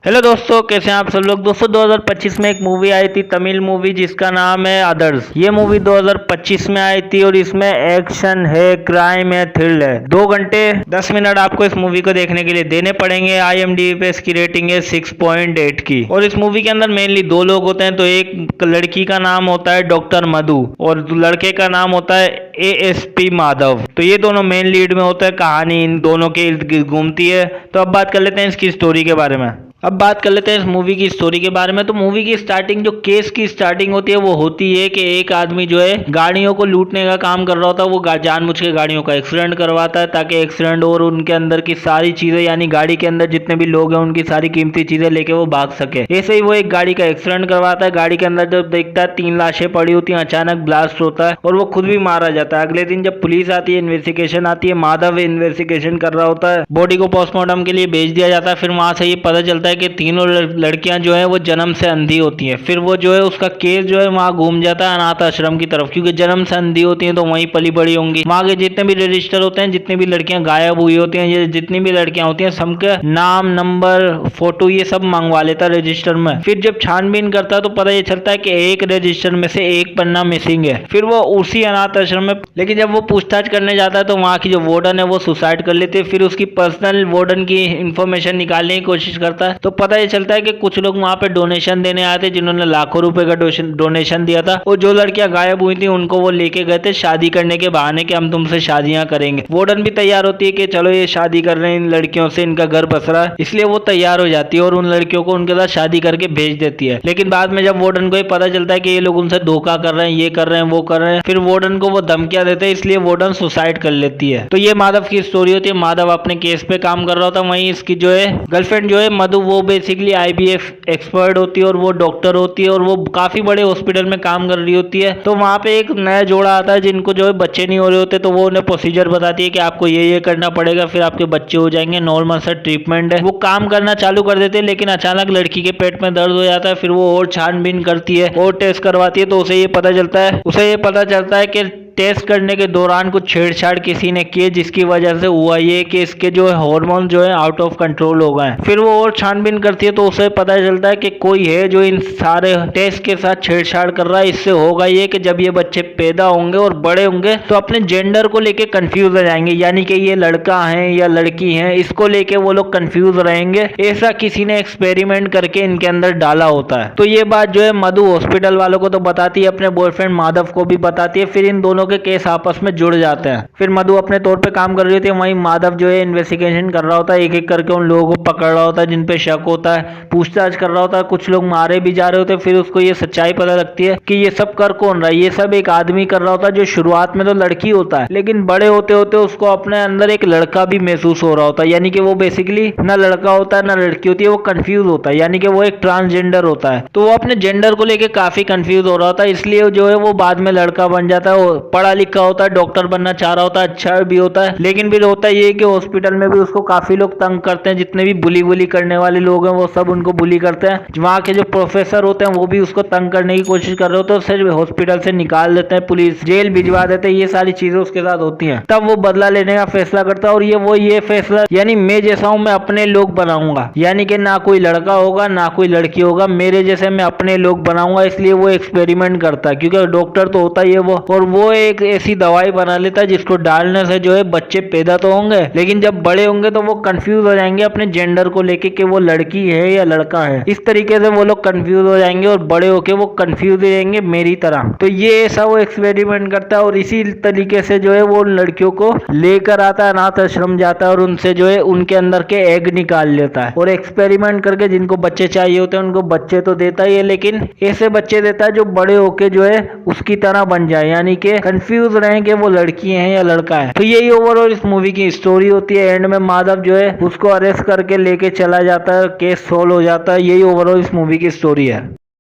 Hello दोस्तों, कैसे हैं आप सब लोग। दोस्तों 2025 में एक मूवी आई थी, तमिल मूवी, जिसका नाम है अदर्स। ये मूवी 2025 में आई थी और इसमें एक्शन है, क्राइम है, थ्रिल है। 2 घंटे 10 मिनट आपको इस मूवी को देखने के लिए देने पड़ेंगे। IMDb पे इसकी रेटिंग है 6.8 की। और इस मूवी के अंदर मेनली 2 लोग होते हैं। तो एक लड़की का नाम होता है डॉक्टर मधु और लड़के का नाम होता है ASP माधव। तो ये दोनों मेन लीड में होता है। कहानी इन दोनों के इर्द गिर्द घूमती है। तो अब बात कर लेते हैं इसकी स्टोरी के बारे में। अब बात कर लेते हैं इस मूवी की स्टोरी के बारे में। तो मूवी की स्टार्टिंग, जो केस की स्टार्टिंग होती है, वो होती है कि एक आदमी जो है गाड़ियों को लूटने का काम कर रहा होता है। वो जानबूझ के गाड़ियों का एक्सीडेंट करवाता है ताकि एक्सीडेंट और उनके अंदर की सारी चीजें, यानी गाड़ी के अंदर जितने भी लोग हैं उनकी सारी कीमती चीजें लेके वो भाग सके। ऐसे ही वो एक गाड़ी का एक्सीडेंट करवाता है। गाड़ी के अंदर जब देखता है 3 लाशें पड़ी होती हैं, अचानक ब्लास्ट होता है और वो खुद भी मारा जाता है। अगले दिन जब पुलिस आती है, इन्वेस्टिगेशन आती है, माधव इन्वेस्टिगेशन कर रहा होता है, बॉडी को पोस्टमार्टम के लिए भेज दिया जाता है। फिर वहां से ये पता चलता है कि तीनों लड़कियां जो है वो जन्म से अंधी होती हैं। फिर वो जो है उसका केस जो है वहां घूम जाता है अनाथ आश्रम की तरफ, क्योंकि जन्म से अंधी होती हैं तो वहीं पली बड़ी होंगी। वहां के जितने भी रजिस्टर होते हैं, जितनी भी लड़कियां गायब हुई होती हैं, ये जितनी भी लड़कियां होती हैं, सबके नाम, नंबर, फोटो ये सब मंगवा लेता है रजिस्टर में। फिर जब छानबीन करता है तो पता ये चलता है कि एक रजिस्टर में से एक पन्ना मिसिंग है। फिर वो उसी अनाथ आश्रम में, लेकिन जब वो पूछताछ करने जाता है तो वहां की जो वार्डन है वो सुसाइड कर लेती है। फिर उसकी पर्सनल वार्डन की इंफॉर्मेशन निकालने की कोशिश करता है तो पता ये चलता है कि कुछ लोग वहां पे डोनेशन देने आए थे, जिन्होंने लाखों रुपए का डोनेशन दिया था। और जो लड़कियां गायब हुई थी उनको वो लेके गए थे शादी करने के बहाने कि हम तुमसे शादियां करेंगे। वार्डन भी तैयार होती है कि चलो ये शादी कर रहे हैं इन लड़कियों से, इनका घर बस रहा है, इसलिए वो तैयार हो जाती है और उन लड़कियों को उनके साथ शादी करके भेज देती है। लेकिन बाद में जब वार्डन को पता चलता है कि ये लोग उनसे धोखा कर रहे हैं, ये कर रहे हैं, वो कर रहे हैं, फिर वार्डन को वो धमकियां देते हैं, इसलिए वार्डन सुसाइड कर लेती है। तो ये माधव की स्टोरी होती है। माधव अपने केस पे काम कर रहा होता है। वहीं इसकी जो है गर्लफ्रेंड जो है मधु, वो बेसिकली IVF एक्सपर्ट होती है और वो डॉक्टर होती है और वो काफी बड़े हॉस्पिटल में काम कर रही होती है। तो वहां पे एक नया जोड़ा आता है जिनको जो है बच्चे नहीं हो रहे होते। तो वो उन्हें प्रोसीजर बताती है कि आपको ये करना पड़ेगा, फिर आपके बच्चे हो जाएंगे, नॉर्मल सा ट्रीटमेंट है। वो काम करना चालू कर देते हैं, लेकिन अचानक लड़की के पेट में दर्द हो जाता है। फिर वो और छानबीन करती है और टेस्ट करवाती है तो उसे ये पता चलता है कि टेस्ट करने के दौरान कुछ छेड़छाड़ किसी ने की, जिसकी वजह से हुआ ये कि इसके जो है हार्मोन जो है आउट ऑफ कंट्रोल हो गए। फिर वो और छानबीन करती है तो उसे पता चलता है कि कोई है जो इन सारे टेस्ट के साथ छेड़छाड़ कर रहा है। इससे होगा ये कि जब ये बच्चे पैदा होंगे और बड़े होंगे तो अपने जेंडर को लेके कंफ्यूज हो जाएंगे, यानी कि ये लड़का है या लड़की है, इसको लेके वो लोग कंफ्यूज रहेंगे। ऐसा किसी ने एक्सपेरिमेंट करके इनके अंदर डाला होता है। तो ये बात जो है मधु हॉस्पिटल वालों को तो बताती है, अपने बॉयफ्रेंड माधव को भी बताती है। फिर इन दोनों के केस आपस में जुड़ जाते हैं। फिर मधु अपने तौर पे काम कर रही होती है, वहीं माधव जो है इन्वेस्टिगेशन कर रहा होता है, एक एक करके उन लोगों को पकड़ रहा होता है जिन पे शक होता है, पूछताछ कर रहा होता है। कुछ लोग मारे भी जा रहे होते हैं। फिर उसको ये सच्चाई पता लगती है कि ये सब कर कौन रहा है। ये सब एक आदमी कर रहा होता है जो शुरुआत में तो लड़की होता है, लेकिन बड़े होते होते उसको अपने अंदर एक लड़का भी महसूस हो रहा होता है, यानी कि वो बेसिकली ना लड़का होता है ना लड़की होती है, वो कंफ्यूज होता है, यानी कि वो एक ट्रांसजेंडर होता है। तो वो अपने जेंडर को लेके काफी कंफ्यूज हो रहा होता है, इसलिए जो है वो बाद में लड़का बन जाता है। पढ़ा लिखा होता है, डॉक्टर बनना चाह रहा होता है, अच्छा भी होता है। लेकिन फिर होता ये कि हॉस्पिटल में भी उसको काफी लोग तंग करते हैं। जितने भी बुली करने वाले लोग हैं वो सब उनको बुली करते हैं। वहाँ के जो प्रोफेसर होते हैं वो भी उसको तंग करने की कोशिश कर रहे होते हैं। सिर्फ हॉस्पिटल से निकाल देते हैं, पुलिस जेल भिजवा देते हैं। ये सारी चीजें उसके साथ होती हैं। तब वो बदला लेने का फैसला करता है और ये फैसला, यानी मैं जैसा हूं, मैं अपने लोग बनाऊंगा, यानी कि ना कोई लड़का होगा ना कोई लड़की होगा, मेरे जैसे मैं अपने लोग बनाऊंगा। इसलिए वो एक्सपेरिमेंट करता है, क्योंकि डॉक्टर तो होता ही है वो, और वो एक ऐसी दवाई बना लेता है जिसको डालने से जो है बच्चे पैदा तो होंगे, लेकिन जब बड़े होंगे तो वो कंफ्यूज हो जाएंगे अपने जेंडर को लेके कि वो लड़की है या लड़का है। इस तरीके से वो लोग कंफ्यूज हो जाएंगे और बड़े होके वो कंफ्यूज रहेंगे मेरी तरह। तो ये ऐसा वो एक्सपेरिमेंट करता है और इसी तरीके से जो है वो लड़कियों को लेकर आता है, अनाथ आश्रम जाता है और उनसे जो है उनके अंदर के एग निकाल लेता है और एक्सपेरिमेंट करके जिनको बच्चे चाहिए होते हैं उनको बच्चे तो देता ही है, लेकिन ऐसे बच्चे देता है जो बड़े होके जो है उसकी तरह बन जाए, यानी कि कंफ्यूज रहे कि वो लड़की है या लड़का है। तो यही ओवरऑल इस मूवी की स्टोरी होती है। एंड में माधव जो है उसको अरेस्ट करके लेके चला जाता है, केस सोल्व हो जाता है। यही ओवरऑल इस मूवी की स्टोरी है।